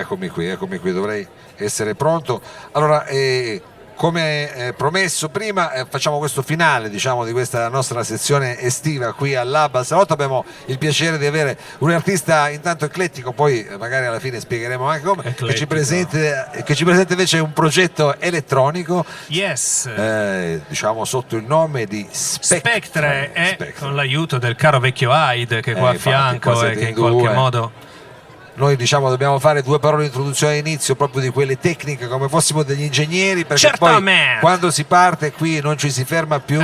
eccomi qui, dovrei essere pronto. Allora, come promesso prima, facciamo questo finale, diciamo, di questa nostra sezione estiva qui al Lab al Salotto. Abbiamo il piacere di avere un artista intanto eclettico, poi magari alla fine spiegheremo anche come, che ci presenta invece un progetto elettronico, yes, diciamo sotto il nome di Spectre. Spectre. Con l'aiuto del caro vecchio Hyde che è qua a fianco e che in qualche modo... Noi diciamo dobbiamo fare due parole di introduzione all'inizio, proprio di quelle tecniche, come fossimo degli ingegneri, perché poi quando si parte qui non ci si ferma più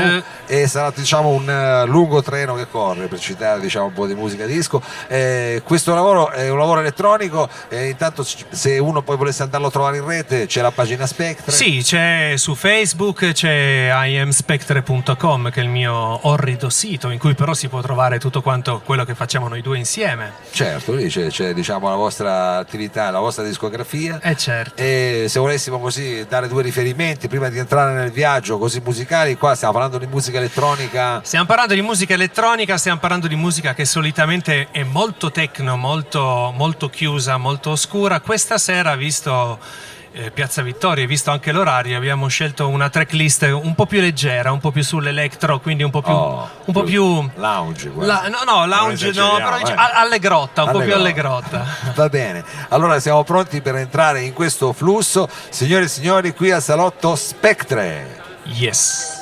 e sarà, diciamo, un lungo treno che corre, per citare, diciamo, un po' di musica disco. Questo lavoro è un lavoro elettronico, intanto se uno poi volesse andarlo a trovare in rete c'è la pagina Spectre. Sì, c'è su Facebook, c'è imspectre.com, che è il mio orrido sito, in cui però si può trovare tutto quanto quello che facciamo noi due insieme. Certo, lì c'è diciamo la vostra attività, la vostra discografia, certo. E se volessimo così dare due riferimenti prima di entrare nel viaggio così musicali, qua stiamo parlando di musica elettronica. Stiamo parlando di musica elettronica, stiamo parlando di musica che solitamente è molto techno, molto chiusa, molto oscura. Questa sera, visto Piazza Vittoria, visto anche l'orario, abbiamo scelto una tracklist un po' più leggera, un po' più sull'electro, quindi un po' più lounge, lounge no, però allegrotta, un po' più allegrotta. Va bene, allora siamo pronti per entrare in questo flusso, signore e signori, qui al Salotto Spectre. Yes.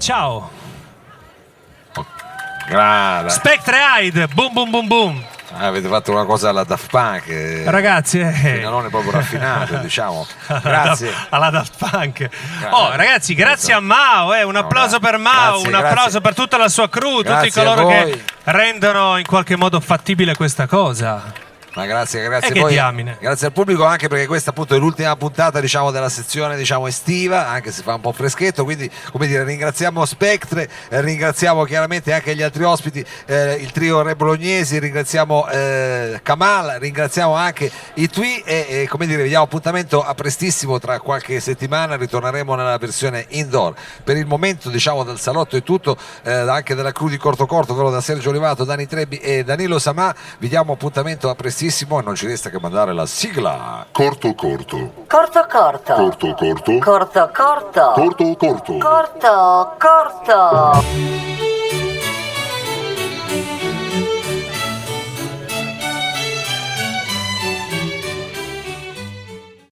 Ciao. Grande. Spectre Hide, boom boom boom boom. Avete fatto una cosa alla Daft Punk, ragazzi, non è proprio raffinato, diciamo. Grazie alla Daft Punk. Oh ragazzi, grazie a Mao, un applauso per Mao, un applauso per tutta la sua crew, tutti coloro che rendono in qualche modo fattibile questa cosa. Ma grazie poi, grazie al pubblico, anche perché questa appunto è l'ultima puntata, diciamo, della sezione, diciamo, estiva, anche se fa un po' freschetto, quindi come dire, ringraziamo Spectre, ringraziamo chiaramente anche gli altri ospiti, il trio Re Bolognesi, ringraziamo Kamal, ringraziamo anche i Tui e come dire, vi diamo appuntamento a prestissimo, tra qualche settimana ritorneremo nella versione indoor. Per il momento, diciamo, dal salotto è tutto, anche della crew di CortoCorto, quello da Sergio Olivato, Dani Trebbi e Danilo Samà, vi diamo appuntamento a prestissimo e non ci resta che mandare la sigla. CortoCorto. CortoCorto. CortoCorto. CortoCorto. CortoCorto. CortoCorto.